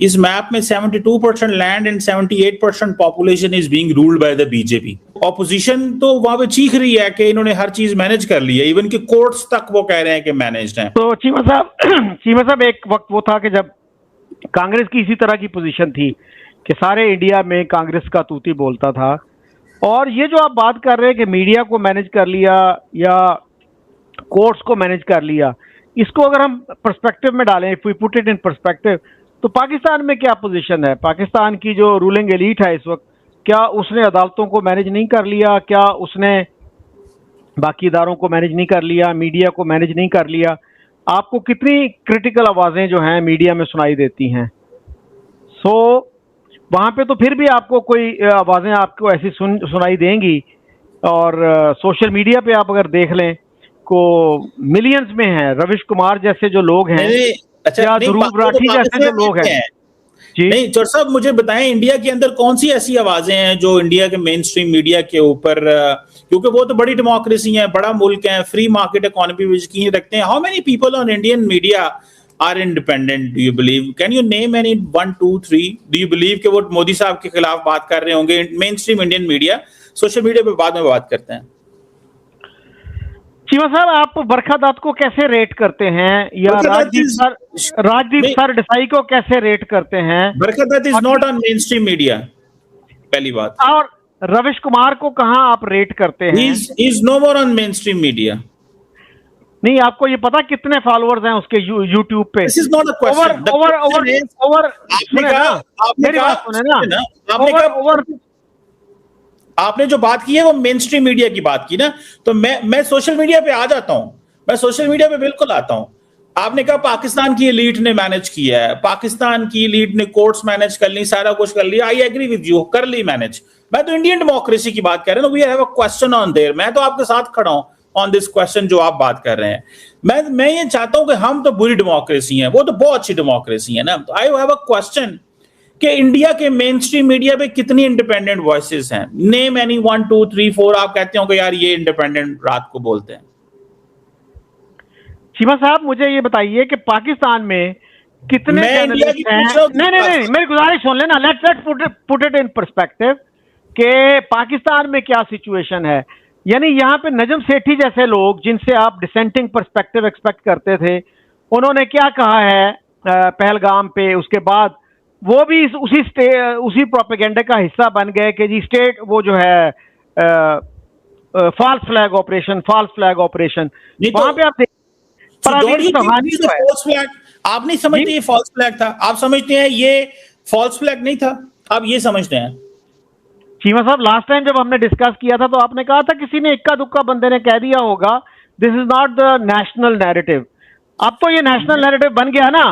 इस मैप में 72% land and 78% population is being ruled by the BJP. Opposition तो वहां पे चीख रही है कि इन्होंने हर चीज मैनेज कर ली है, इवन कि कोर्ट्स तक वो कह रहे हैं कि मैनेज्ड हैं। तो चीमा साहब एक वक्त वो था कि जब कांग्रेस की इसी तरह की पोजीशन थी कि सारे इंडिया में कांग्रेस का तूती बोलता था, और ये जो आप बात कर रहे हैं कि मीडिया को मैनेज कर लिया या कोर्ट्स को मैनेज कर लिया, इसको अगर हम पर्सपेक्टिव में डालें, if we put it in perspective, तो पाकिस्तान में क्या पोजीशन है? पाकिस्तान की जो रूलिंग एलीट है इस वक्त, क्या उसने अदालतों को मैनेज नहीं कर लिया? क्या उसने बाकी इदारों को मैनेज नहीं कर लिया? मीडिया को मैनेज नहीं कर लिया? आपको कितनी क्रिटिकल आवाजें जो हैं मीडिया में सुनाई देती हैं? सो वहां पे तो फिर भी आपको कोई आवाजें आपको ऐसी सुनाई देंगी, और सोशल मीडिया पे आप अगर देख लें को मिलियंस में है रविश कुमार जैसे जो लोग हैं, या ध्रुव राठी जैसे जो लोग हैं। नहीं चौर साहब, मुझे बताएं इंडिया के अंदर कौन सी ऐसी आवाजें हैं जो इंडिया के मेन स्ट्रीम मीडिया के ऊपर, क्योंकि वो तो बड़ी डेमोक्रेसी है, बड़ा मुल्क है, फ्री मार्केट इकोनॉमी भी यकीन रखते हैं। How many people on Indian media are independent? Do you believe, can you name any 1 2 3? Do you believe कि वो मोदी साहब के खिलाफ बात कर रहे होंगे? Main stream Indian media, social media पे बाद में बात करते हैं। चीमा साहब, आप बरखा दत्त को कैसे रेट करते हैं, या राजदीप सरदेसाई को कैसे रेट करते हैं? Barkha Dutt is not on main stream media, पहली बात। और रविश कुमार को कहां आप रेट करते हैं? Is no more on main stream media. नहीं, आपको ये पता कितने फॉलोअर्स हैं उसके यूट्यूब पे? This is not a question. आपने जो बात की है वो मेन स्ट्रीम मीडिया की बात की ना, तो मैं सोशल मीडिया पे आ जाता हूं, मैं सोशल मीडिया पे बिल्कुल आता हूं। आपने कहा पाकिस्तान की एलीट ने मैनेज किया है, पाकिस्तान की एलीट ने कोर्ट्स मैनेज कर ली, सारा कुछ कर लिया। आई एग्री विद यू, कर ली मैनेज। मैं तो इंडियन डेमोक्रेसी की बात कर रहा हूं। We have a question on there. मैं तो आपके साथ खड़ा हूं ऑन दिस क्वेश्चन जो आप बात कर रहे हैं। मैं ये चाहता हूं कि हम तो बुरी डेमोक्रेसी है, वो तो बहुत अच्छी डेमोक्रेसी है ना। तो आई हैव अ क्वेश्चन कि इंडिया के मेन स्ट्रीम मीडिया पे कितनी इंडिपेंडेंट वॉइसेस हैं? नेम एनी 1 2 3 4 आप कहते हो कि यार ये इंडिपेंडेंट रात को बोलते हैं। चीमा साहब, मुझे ये बताइए कि पाकिस्तान में कितने जर्नलिस्ट हैं? नहीं, मेरी गुजारिश सुन लेना। Let's put it in perspective कि पाकिस्तान में क्या सिचुएशन है। यानी यहाँ पे नजम सेठी जैसे लोग, जिनसे आप डिसेंटिंग पर्सपेक्टिव एक्सपेक्ट करते थे, उन्होंने क्या कहा है पहलगाम पे, उसके बाद वो भी उसी प्रोपेगेंडा का हिस्सा बन गए कि जी स्टेट वो जो है फॉल्स फ्लैग ऑपरेशन वहां पे आप आप नहीं समझते ये फॉल्स फ्लैग था? आप समझते हैं ये फॉल्स फ्लैग नहीं था? आप ये समझते हैं? चीमा साहब, लास्ट टाइम जब हमने डिस्कस किया था तो आपने कहा था किसी ने इक्का दुक्का बंदे ने कह दिया होगा, this is not the national narrative. अब तो ये नेशनल नैरेटिव बन गया ना।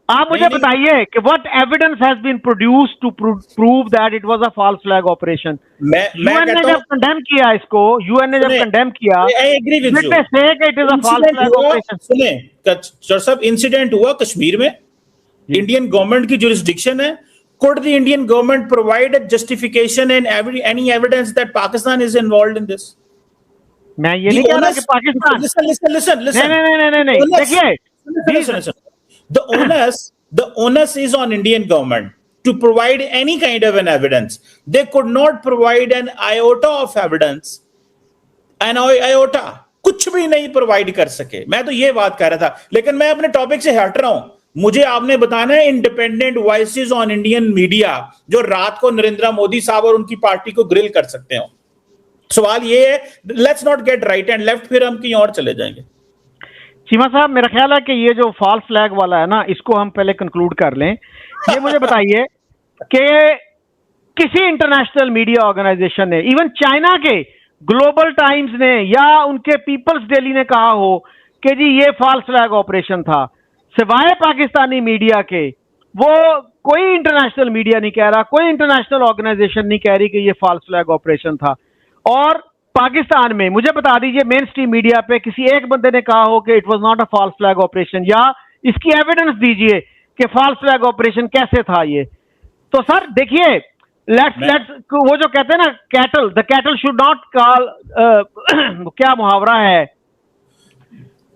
आप मुझे बताइए कि what evidence has been produced to prove that it was a false flag operation? UN ने जब कंडेम किया इसको, यूएन ने जब कंडेम किया, I agree with you, it is a false flag operation. सुने सर, सब इंसिडेंट हुआ कश्मीर में, इंडियन गवर्नमेंट की जुरिस्डिक्शन है। Could the Indian government provide a justification and any evidence that Pakistan is involved in this? मैं ये नहीं कह रहा कि पाकिस्तान। Listen. नहीं, देखिए, the onus is on Indian government to provide any kind of an evidence. They could not provide an iota of evidence, an iota, कुछ भी नहीं प्रोवाइड कर सके। मैं तो ये बात कर रहा था, लेकिन मैं अपने टॉपिक से हट रहा हूं। मुझे आपने बताना है independent voices on Indian media जो रात को नरेंद्र मोदी साहब और उनकी पार्टी को ग्रिल कर सकते हो। सवाल ये है, let's not get right and left, फिर हम कहीं और चले जाएंगे। चीमा साहब, मेरा ख्याल है कि ये जो फॉल्स फ्लैग वाला है ना, इसको हम पहले कंक्लूड कर लें। ये मुझे बताइए कि किसी इंटरनेशनल मीडिया ऑर्गेनाइजेशन ने, इवन चाइना के ग्लोबल टाइम्स ने या उनके पीपल्स डेली ने कहा हो कि जी ये फॉल्स फ्लैग ऑपरेशन था, सिवाय पाकिस्तानी मीडिया के वो कोई इंटरनेशनल मीडिया नहीं कह रहा, कोई इंटरनेशनल ऑर्गेनाइजेशन नहीं कह रही कि ये फॉल्स फ्लैग ऑपरेशन था। और पाकिस्तान में मुझे बता दीजिए मेन स्ट्रीम मीडिया पे किसी एक बंदे ने कहा हो कि it was not a false flag operation, या इसकी एविडेंस दीजिए कि फॉल्स फ्लैग ऑपरेशन कैसे था ये। तो सर देखिए, लेट्स वो जो कहते हैं ना, the cattle should not call, क्या मुहावरा है,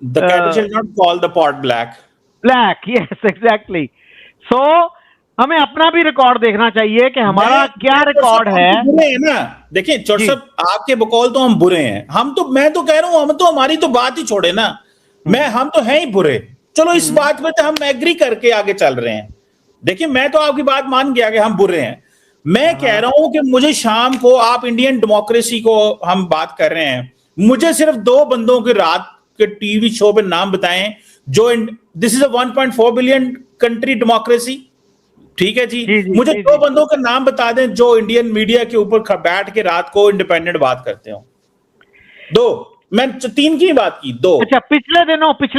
the cattle should not call the pot black. Yes, exactly. So हमें अपना भी रिकॉर्ड देखना चाहिए कि हमारा क्या रिकॉर्ड है। बुरे हैं ना, देखिए चौर साहब, आपके बकौल तो हम बुरे हैं, हम तो, मैं तो कह रहा हूं, हम तो, हमारी तो बात ही छोड़े ना, हम तो हैं ही बुरे। चलो इस बात पे तो हम एग्री करके आगे चल रहे हैं। देखिए मैं तो आपकी बात मान गया कि हम बुरे हैं। मैं कह रहा हूं कि मुझे शाम को, आप इंडियन डेमोक्रेसी को हम बात कर रहे हैं, मुझे सिर्फ 2 बंदों के रात के टीवी शो पे नाम बताएं जो, this is a 1.4 billion country democracy, ठीक है जी, मुझे 2 बंदों के नाम बता दें जो इंडियन मीडिया के ऊपर बैठ के रात को इंडिपेंडेंट बात करते हो। 2, मैं 3 की बात की, 2। अच्छा, पिछले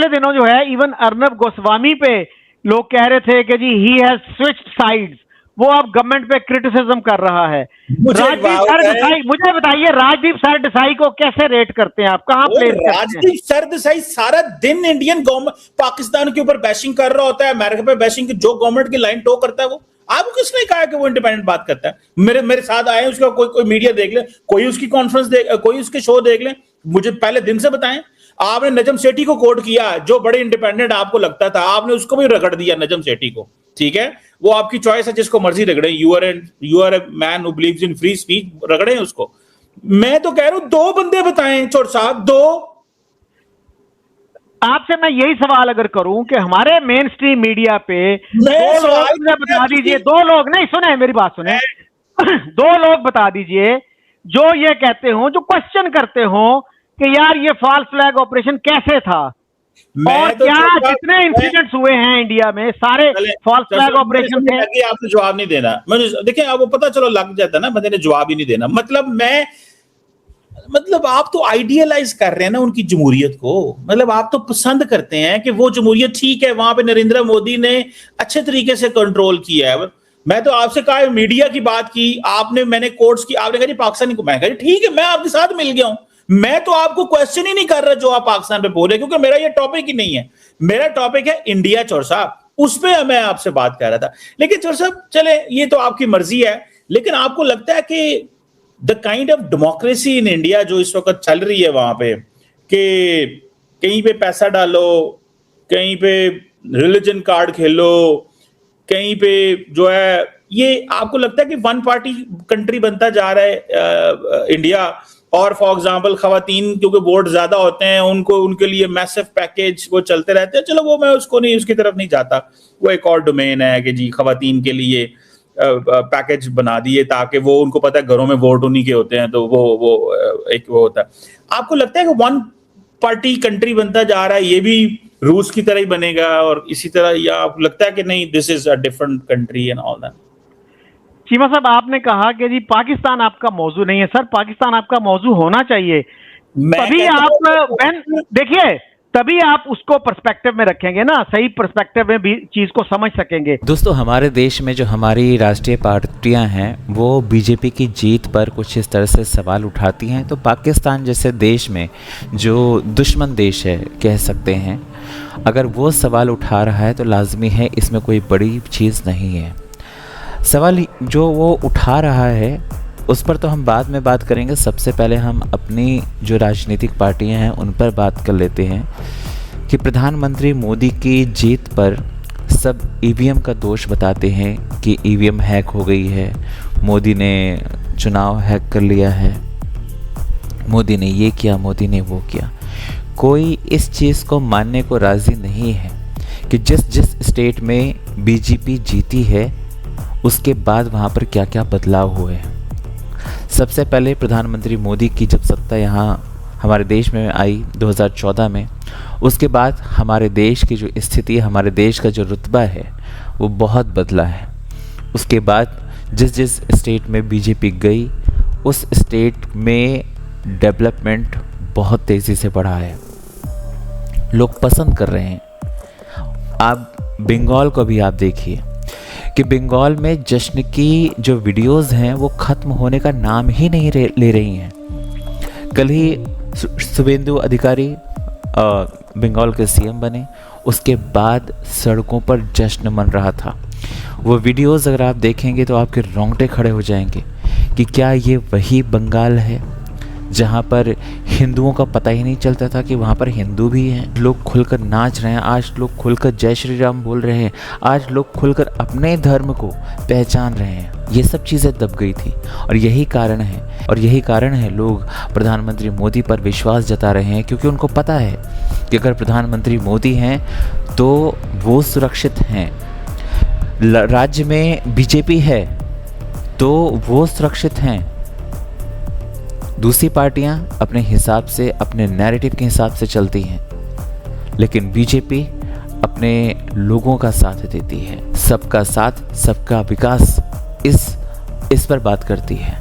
दिनों जो है, इवन अर्नब गोस्वामी पे लोग कह रहे थे कि जी ही हैज स्विच्ड साइड्स, वो अब गवर्नमेंट पे क्रिटिसिज्म कर रहा है। मुझे बताइए, राजदीप सरदेसाई को कैसे रेट करते हैं आप, कहां प्लेस करते हैं? राजदीप सरदेसाई सारा दिन इंडियन गवर्नमेंट, पाकिस्तान के ऊपर बैशिंग कर रहा होता है, अमेरिका पे बैशिंग, जो गवर्नमेंट की लाइन टो करता है वो। आपको किसने कहा कि वो इंडिपेंडेंट बात करता है? मेरे साथ आए, उसका कोई मीडिया देख ले, कोई उसकी कॉन्फ्रेंस देख, कोई उसके शो देख ले, मुझे पहले दिन से बताएं। आपने नजम सेठी को कोट किया, जो बड़े इंडिपेंडेंट आपको लगता था, आपने उसको भी रगड़ दिया, नजम सेठी को। ठीक है, वो आपकी चॉइस है, जिसको मर्जी रगड़े, you are a man who believes in free speech, रगड़े उसको। मैं तो कह रहा हूं 2 बंदे बताएं चोर साहब, 2। आपसे मैं यही सवाल अगर करूं कि हमारे मेन स्ट्रीम मीडिया पे 2 लोग बता दीजिए, 2 लोग नहीं, सुने मेरी बात सुने, 2 लोग बता दीजिए जो ये कहते हो, जो क्वेश्चन करते हो कि यार ये फॉल्स फ्लैग ऑपरेशन कैसे था, और तो क्या जितने इंसिडेंट्स हुए हैं इंडिया में सारे फॉल्स फ्लैग ऑपरेशन थे। आपने जवाब नहीं देना, देखिए आपको पता चलो लग जाता ना, बंदे ने जवाब ही नहीं देना। मतलब आप तो आइडियलाइज कर रहे हैं ना उनकी जमहूरियत को, मतलब आप तो पसंद करते हैं कि वो जमहूरियत ठीक है, वहां पे नरेंद्र मोदी ने अच्छे तरीके से कंट्रोल किया है। मैं तो आपसे कहा, मीडिया की बात की आपने, मैंने कोर्ट्स की, आपने कहा पाकिस्तानी को, मैं कहा ठीक है, मैं आपके साथ मिल गया हूं, मैं तो आपको क्वेश्चन ही नहीं कर रहा जो आप पाकिस्तान पे बोल रहे, क्योंकि मेरा ये टॉपिक ही नहीं है। मेरा टॉपिक है इंडिया चौर साहब, उस पर मैं आपसे बात कर रहा था। लेकिन चौर साहब चले, ये तो आपकी मर्जी है, लेकिन आपको लगता है कि the kind of democracy in India जो इस वक्त चल रही है वहां पे, कि कहीं पे पैसा डालो, कहीं पे रिलीजन कार्ड खेलो, कहीं पे जो है, ये आपको लगता है कि 1 पार्टी कंट्री बनता जा रहा है इंडिया? और फॉर एग्जाम्पल खवातीन, क्योंकि वोट ज्यादा होते हैं, उनको, उनके लिए मैसिव पैकेज वो चलते रहते हैं। चलो वो मैं उसको नहीं, उसकी तरफ नहीं जाता, वो एक और डोमेन है कि जी खवातीन के लिए पैकेज बना दिए ताकि वो, उनको पता है घरों में वोट उन्हीं के होते हैं, तो वो एक वो होता है। आपको लगता है कि 1 पार्टी कंट्री बनता जा रहा है, ये भी रूस की तरह ही बनेगा और इसी तरह, या आपको लगता है कि नहीं, this is a different country and all that? Cheema साहब, आपने कहा कि जी पाकिस्तान आपका मौजू नहीं है। सर, पाकिस्तान आपका मौजू होना चाहिए, तभी आप देखिए, तभी आप उसको पर्सपेक्टिव में रखेंगे ना, सही पर्सपेक्टिव में भी चीज को समझ सकेंगे। दोस्तों, हमारे देश में जो हमारी राष्ट्रीय पार्टियां हैं वो बीजेपी की जीत पर कुछ इस तरह से सवाल उठाती हैं, तो पाकिस्तान जैसे देश में जो दुश्मन देश है कह सकते हैं, अगर वो सवाल उठा रहा है तो लाजमी है इसमें कोई बड़ी चीज़ नहीं है। सवाल जो वो उठा रहा है उस पर तो हम बाद में बात करेंगे। सबसे पहले हम अपनी जो राजनीतिक पार्टियां हैं उन पर बात कर लेते हैं कि प्रधानमंत्री मोदी की जीत पर सब ईवीएम का दोष बताते हैं कि ईवीएम हैक हो गई है, मोदी ने चुनाव हैक कर लिया है, मोदी ने ये किया, मोदी ने वो किया। कोई इस चीज़ को मानने को राज़ी नहीं है कि जिस स्टेट में बीजेपी जीती है उसके बाद वहाँ पर क्या क्या बदलाव हुए हैं। सबसे पहले प्रधानमंत्री मोदी की जब सत्ता यहाँ हमारे देश में आई 2014 में, उसके बाद हमारे देश की जो स्थिति, हमारे देश का जो रुतबा है वो बहुत बदला है। उसके बाद जिस स्टेट में बीजेपी गई उस स्टेट में डेवलपमेंट बहुत तेज़ी से बढ़ा है, लोग पसंद कर रहे हैं। आप बंगाल को भी आप देखिए कि बंगाल में जश्न की जो वीडियोस हैं वो ख़त्म होने का नाम ही नहीं ले रही हैं। कल ही शुभेंदु अधिकारी बंगाल के सीएम बने, उसके बाद सड़कों पर जश्न मन रहा था। वो वीडियोस अगर आप देखेंगे तो आपके रोंगटे खड़े हो जाएंगे कि क्या ये वही बंगाल है जहाँ पर हिंदुओं का पता ही नहीं चलता था कि वहाँ पर हिंदू भी हैं। लोग खुलकर नाच रहे हैं, आज लोग खुलकर जय श्री राम बोल रहे हैं, आज लोग खुलकर अपने धर्म को पहचान रहे हैं। ये सब चीज़ें दब गई थी और यही कारण है लोग प्रधानमंत्री मोदी पर विश्वास जता रहे हैं, क्योंकि उनको पता है कि अगर प्रधानमंत्री मोदी हैं तो वो सुरक्षित हैं, राज्य में बीजेपी है तो वो सुरक्षित हैं। दूसरी पार्टियां अपने हिसाब से, अपने नैरेटिव के हिसाब से चलती हैं, लेकिन बीजेपी अपने लोगों का साथ देती है, सबका साथ सबका विकास, इस पर बात करती है।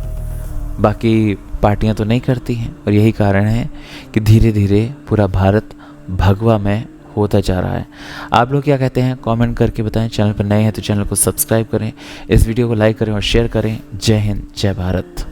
बाकी पार्टियां तो नहीं करती हैं और यही कारण है कि धीरे धीरे पूरा भारत भगवामय होता जा रहा है। आप लोग क्या कहते हैं कमेंट करके बताएं। चैनल पर नए हैं तो चैनल को सब्सक्राइब करें, इस वीडियो को लाइक करें और शेयर करें। जय हिंद, जय भारत।